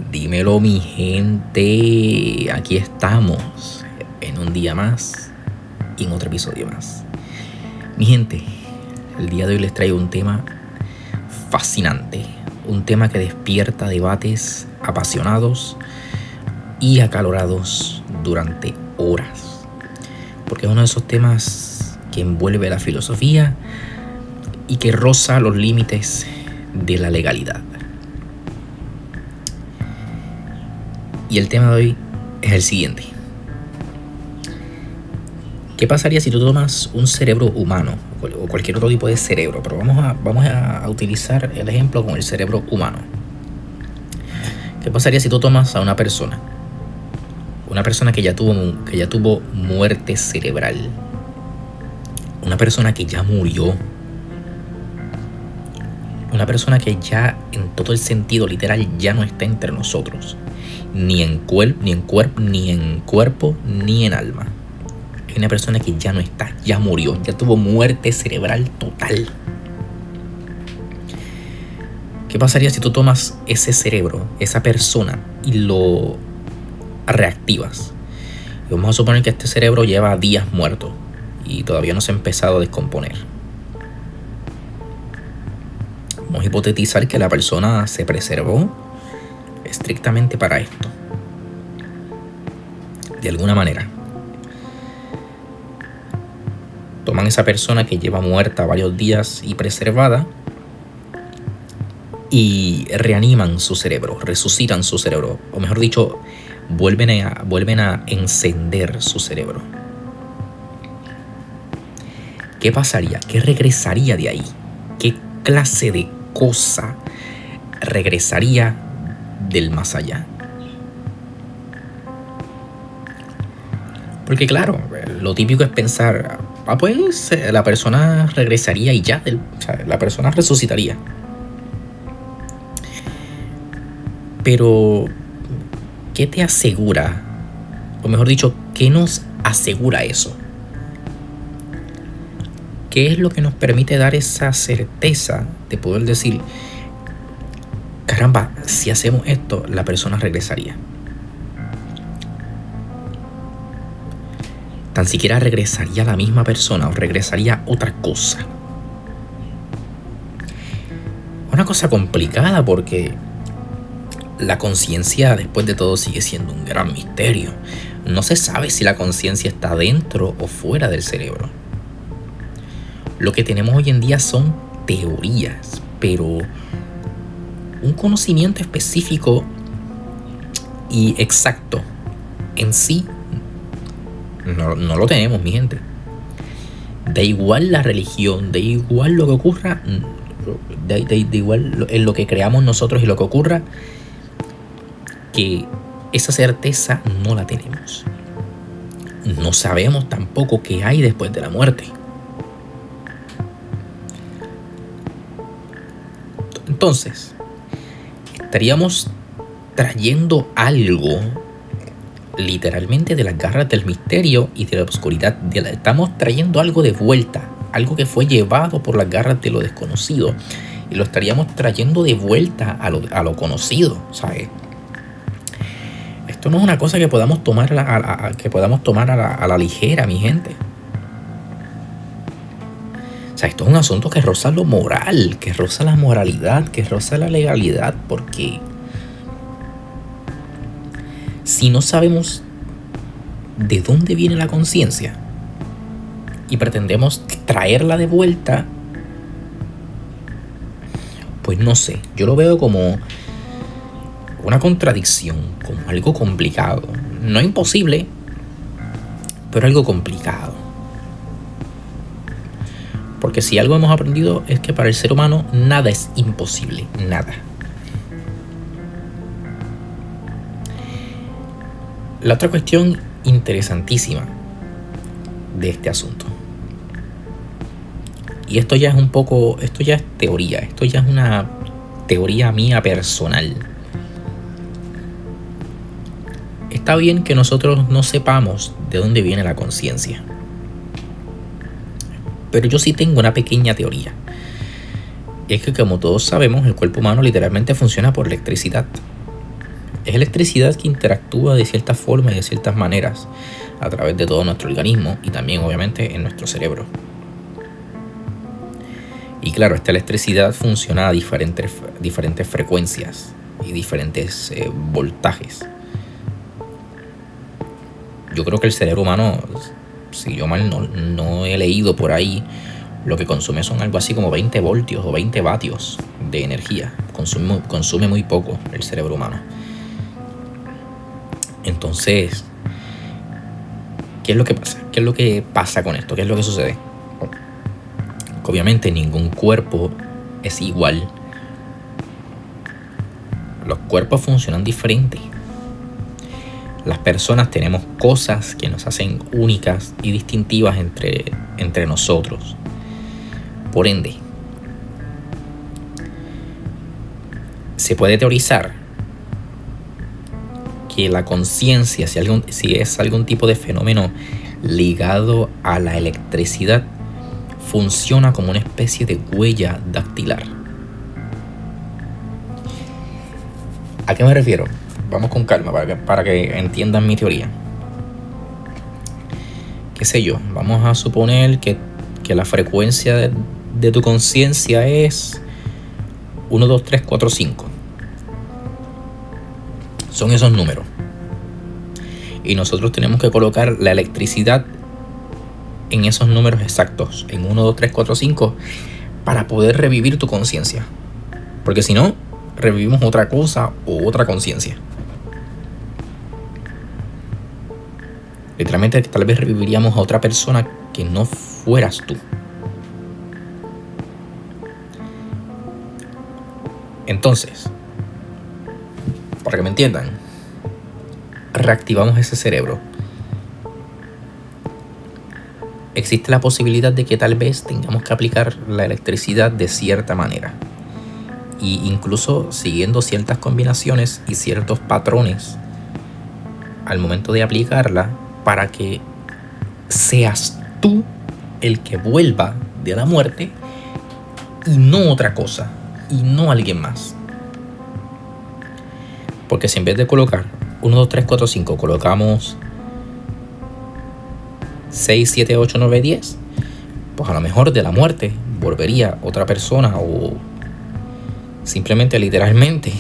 Dímelo, mi gente. Aquí estamos en un día más y en otro episodio más. Mi gente, el día de hoy les traigo un tema fascinante. Un tema que despierta debates apasionados y acalorados durante horas. Porque es uno de esos temas que envuelve la filosofía y que roza los límites de la legalidad. Y el tema de hoy es el siguiente. ¿Qué pasaría si tú tomas un cerebro humano o cualquier otro tipo de cerebro? Pero vamos a utilizar el ejemplo con el cerebro humano. ¿Qué pasaría si tú tomas a una persona que ya tuvo muerte cerebral? Una persona que ya murió. Una persona que ya en todo el sentido literal ya no está entre nosotros. Ni en cuerpo, ni en alma. Es una persona que ya no está, ya murió, ya tuvo muerte cerebral total. ¿Qué pasaría si tú tomas ese cerebro, esa persona, y lo reactivas? Y vamos a suponer que este cerebro lleva días muerto y todavía no se ha empezado a descomponer. Vamos a hipotetizar que la persona se preservó estrictamente para esto, de alguna manera. Toman esa persona que lleva muerta varios días y preservada y reaniman su cerebro, resucitan su cerebro, o mejor dicho, vuelven a encender su cerebro. ¿Qué pasaría? ¿Qué regresaría de ahí? ¿Qué clase de cosa regresaría del más allá? Porque claro, lo típico es pensar, pues la persona regresaría y ya, la persona resucitaría. Pero, ¿qué te asegura? O mejor dicho, ¿qué nos asegura eso? ¿Qué es lo que nos permite dar esa certeza de poder decir, caramba, si hacemos esto, la persona regresaría? Tan siquiera regresaría la misma persona o regresaría otra cosa. Una cosa complicada porque la conciencia, después de todo, sigue siendo un gran misterio. No se sabe si la conciencia está dentro o fuera del cerebro. Lo que tenemos hoy en día son teorías, pero un conocimiento específico y exacto en sí no lo tenemos, mi gente. Da igual la religión, da igual lo que ocurra, da igual en lo que creamos nosotros y lo que ocurra, que esa certeza no la tenemos. No sabemos tampoco qué hay después de la muerte. Entonces, estaríamos trayendo algo literalmente de las garras del misterio y de la oscuridad. Estamos trayendo algo de vuelta, algo que fue llevado por las garras de lo desconocido, y lo estaríamos trayendo de vuelta a lo conocido, ¿sabes? Esto no es una cosa que podamos tomar a la ligera, mi gente. O sea, esto es un asunto que roza lo moral, que roza la moralidad, que roza la legalidad, porque si no sabemos de dónde viene la conciencia y pretendemos traerla de vuelta, pues no sé, yo lo veo como una contradicción, como algo complicado. No imposible, pero algo complicado. Porque si algo hemos aprendido es que para el ser humano nada es imposible, nada. La otra cuestión interesantísima de este asunto, y esto ya es teoría, esto ya es una teoría mía personal. Está bien que nosotros no sepamos de dónde viene la conciencia, pero yo sí tengo una pequeña teoría. Es que, como todos sabemos, el cuerpo humano literalmente funciona por electricidad. Es electricidad que interactúa de cierta forma y de ciertas maneras a través de todo nuestro organismo y también obviamente en nuestro cerebro. Y claro, esta electricidad funciona a diferentes frecuencias y diferentes voltajes. Yo creo que el cerebro humano, si yo mal no he leído por ahí, lo que consume son algo así como 20 voltios o 20 vatios de energía. Consume muy poco el cerebro humano. Entonces, ¿qué es lo que pasa? ¿Qué es lo que pasa con esto? ¿Qué es lo que sucede? Obviamente ningún cuerpo es igual. Los cuerpos funcionan diferente. Las personas tenemos cosas que nos hacen únicas y distintivas entre nosotros. Por ende, se puede teorizar que la conciencia, si es algún tipo de fenómeno ligado a la electricidad, funciona como una especie de huella dactilar. ¿A qué me refiero? Vamos con calma para que entiendan mi teoría. ¿Qué sé yo? Vamos a suponer que la frecuencia de tu conciencia es 1, 2, 3, 4, 5. Son esos números. Y nosotros tenemos que colocar la electricidad en esos números exactos, en 1, 2, 3, 4, 5, para poder revivir tu conciencia. Porque si no, revivimos otra cosa o otra conciencia. Literalmente, tal vez reviviríamos a otra persona que no fueras tú. Entonces, para que me entiendan, reactivamos ese cerebro. Existe la posibilidad de que tal vez tengamos que aplicar la electricidad de cierta manera. Y incluso siguiendo ciertas combinaciones y ciertos patrones al momento de aplicarla, para que seas tú el que vuelva de la muerte y no otra cosa, y no alguien más. Porque si en vez de colocar 1, 2, 3, 4, 5 colocamos 6, 7, 8, 9, 10, pues a lo mejor de la muerte volvería otra persona, o simplemente, literalmente,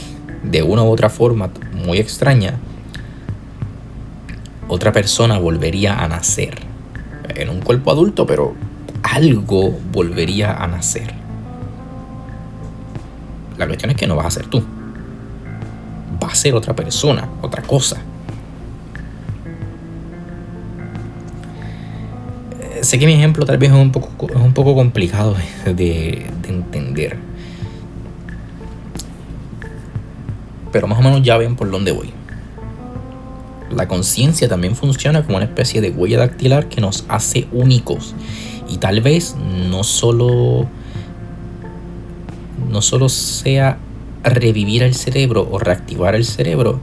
de una u otra forma muy extraña, otra persona volvería a nacer en un cuerpo adulto, pero algo volvería a nacer. La cuestión es que no vas a ser tú, va a ser otra persona, otra cosa. Sé que mi ejemplo tal vez es un poco complicado de entender, pero más o menos ya ven por dónde voy. La conciencia también funciona como una especie de huella dactilar que nos hace únicos. Y tal vez no solo sea revivir el cerebro o reactivar el cerebro,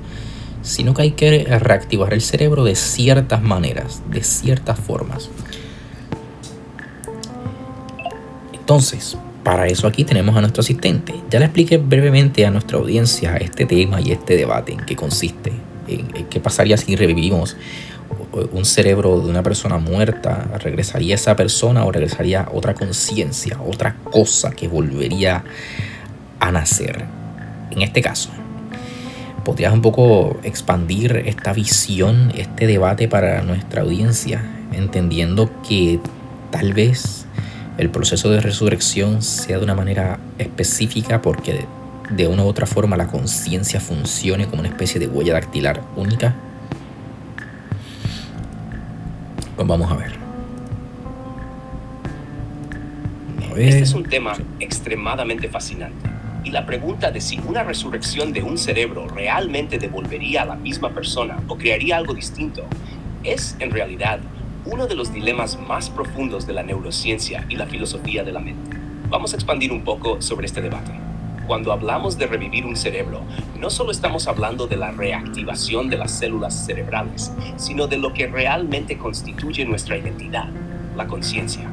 sino que hay que reactivar el cerebro de ciertas maneras, de ciertas formas. Entonces, para eso aquí tenemos a nuestro asistente. Ya le expliqué brevemente a nuestra audiencia este tema y este debate, en qué consiste, en qué pasaría si revivimos un cerebro de una persona muerta. ¿Regresaría esa persona o regresaría otra conciencia, otra cosa que volvería a nacer? En este caso, ¿podrías un poco expandir esta visión, este debate para nuestra audiencia, entendiendo que tal vez el proceso de resurrección sea de una manera específica porque de una u otra forma la conciencia funcione como una especie de huella dactilar única? Pues vamos a ver. Este es un tema extremadamente fascinante. Y la pregunta de si una resurrección de un cerebro realmente devolvería a la misma persona o crearía algo distinto es, en realidad, uno de los dilemas más profundos de la neurociencia y la filosofía de la mente. Vamos a expandir un poco sobre este debate. Cuando hablamos de revivir un cerebro, no solo estamos hablando de la reactivación de las células cerebrales, sino de lo que realmente constituye nuestra identidad, la conciencia.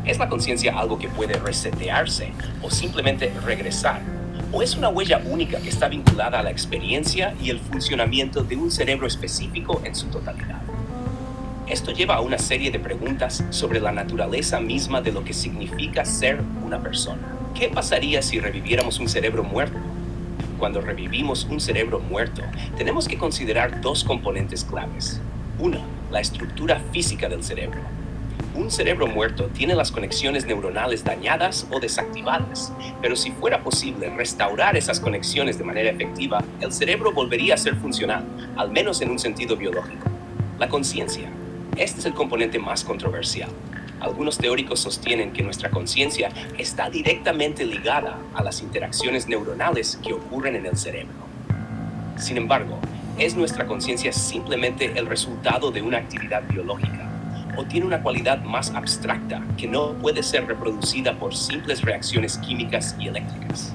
¿Es la conciencia algo que puede resetearse o simplemente regresar? ¿O es una huella única que está vinculada a la experiencia y el funcionamiento de un cerebro específico en su totalidad? Esto lleva a una serie de preguntas sobre la naturaleza misma de lo que significa ser una persona. ¿Qué pasaría si reviviéramos un cerebro muerto? Cuando revivimos un cerebro muerto, tenemos que considerar dos componentes claves. Una, la estructura física del cerebro. Un cerebro muerto tiene las conexiones neuronales dañadas o desactivadas, pero si fuera posible restaurar esas conexiones de manera efectiva, el cerebro volvería a ser funcional, al menos en un sentido biológico. La conciencia. Este es el componente más controversial. Algunos teóricos sostienen que nuestra conciencia está directamente ligada a las interacciones neuronales que ocurren en el cerebro. Sin embargo, ¿es nuestra conciencia simplemente el resultado de una actividad biológica? ¿O tiene una cualidad más abstracta que no puede ser reproducida por simples reacciones químicas y eléctricas?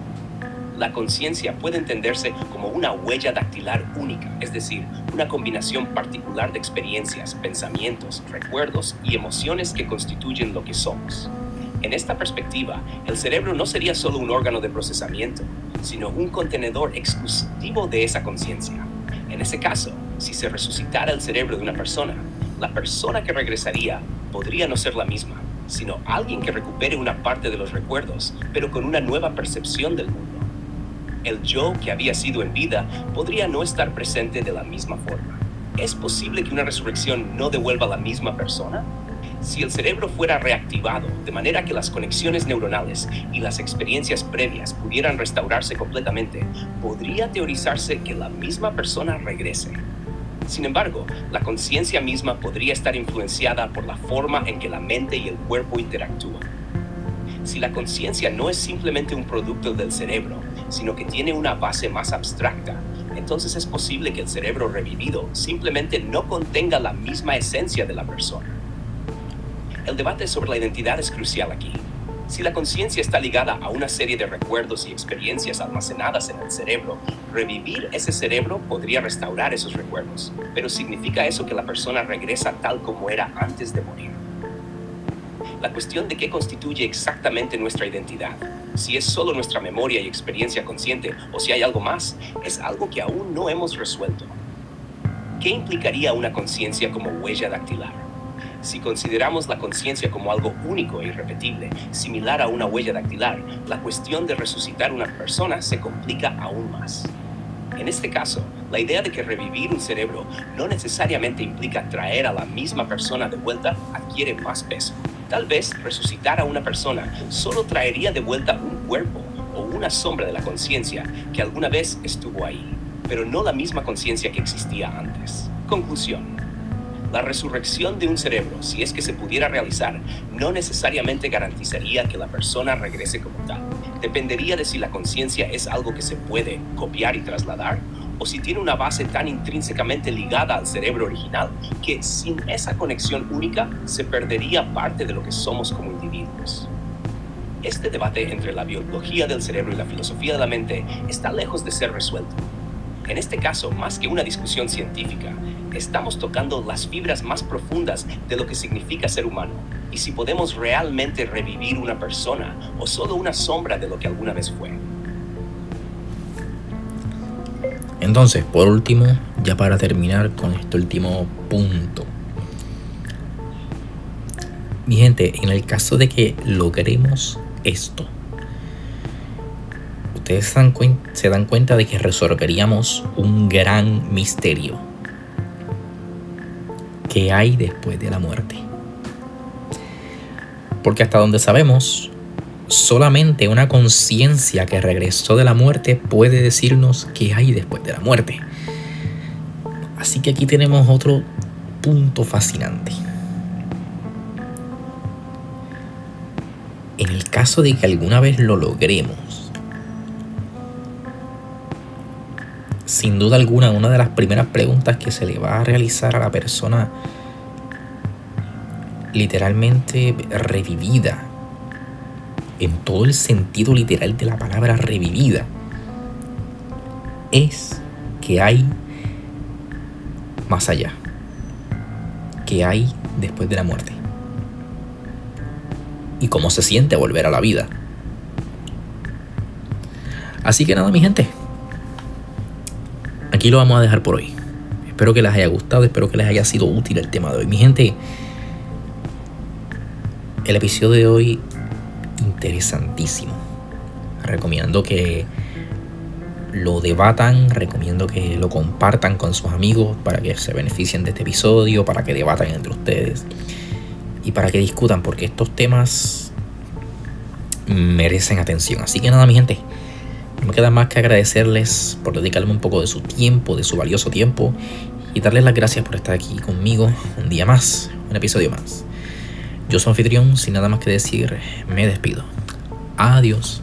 La conciencia puede entenderse como una huella dactilar única, es decir, una combinación particular de experiencias, pensamientos, recuerdos y emociones que constituyen lo que somos. En esta perspectiva, el cerebro no sería solo un órgano de procesamiento, sino un contenedor exclusivo de esa conciencia. En ese caso, si se resucitara el cerebro de una persona, la persona que regresaría podría no ser la misma, sino alguien que recupere una parte de los recuerdos, pero con una nueva percepción del mundo. El yo que había sido en vida podría no estar presente de la misma forma. ¿Es posible que una resurrección no devuelva a la misma persona? Si el cerebro fuera reactivado de manera que las conexiones neuronales y las experiencias previas pudieran restaurarse completamente, podría teorizarse que la misma persona regrese. Sin embargo, la conciencia misma podría estar influenciada por la forma en que la mente y el cuerpo interactúan. Si la conciencia no es simplemente un producto del cerebro, sino que tiene una base más abstracta, entonces es posible que el cerebro revivido simplemente no contenga la misma esencia de la persona. El debate sobre la identidad es crucial aquí. Si la conciencia está ligada a una serie de recuerdos y experiencias almacenadas en el cerebro, revivir ese cerebro podría restaurar esos recuerdos, pero ¿significa eso que la persona regresa tal como era antes de morir? La cuestión de qué constituye exactamente nuestra identidad, si es solo nuestra memoria y experiencia consciente o si hay algo más, es algo que aún no hemos resuelto. ¿Qué implicaría una conciencia como huella dactilar? Si consideramos la conciencia como algo único e irrepetible, similar a una huella dactilar, la cuestión de resucitar una persona se complica aún más. En este caso, la idea de que revivir un cerebro no necesariamente implica traer a la misma persona de vuelta adquiere más peso. Tal vez resucitar a una persona solo traería de vuelta un cuerpo o una sombra de la conciencia que alguna vez estuvo ahí, pero no la misma conciencia que existía antes. Conclusión. La resurrección de un cerebro, si es que se pudiera realizar, no necesariamente garantizaría que la persona regrese como tal. Dependería de si la conciencia es algo que se puede copiar y trasladar, o si tiene una base tan intrínsecamente ligada al cerebro original que sin esa conexión única se perdería parte de lo que somos como individuos. Este debate entre la biología del cerebro y la filosofía de la mente está lejos de ser resuelto. En este caso, más que una discusión científica, estamos tocando las fibras más profundas de lo que significa ser humano y si podemos realmente revivir una persona o solo una sombra de lo que alguna vez fue. Entonces, por último, ya para terminar con este último punto. Mi gente, en el caso de que logremos esto, ustedes se dan cuenta de que resolveríamos un gran misterio. ¿Qué hay después de la muerte? Porque hasta donde sabemos, solamente una conciencia que regresó de la muerte puede decirnos qué hay después de la muerte. Así que aquí tenemos otro punto fascinante. En el caso de que alguna vez lo logremos, sin duda alguna, una de las primeras preguntas que se le va a realizar a la persona literalmente revivida, en todo el sentido literal de la palabra revivida, es ¿qué hay más allá? ¿Qué hay después de la muerte? ¿Y cómo se siente volver a la vida? Así que nada, mi gente, aquí lo vamos a dejar por hoy. Espero que les haya gustado, espero que les haya sido útil el tema de hoy. Mi gente, el episodio de hoy, interesantísimo. Recomiendo que lo debatan, recomiendo que lo compartan con sus amigos para que se beneficien de este episodio, para que debatan entre ustedes y para que discutan, porque estos temas merecen atención. Así que nada, mi gente, no me queda más que agradecerles por dedicarme un poco de su tiempo, de su valioso tiempo, y darles las gracias por estar aquí conmigo un día más, un episodio más. Yo soy anfitrión, sin nada más que decir, me despido. Adiós.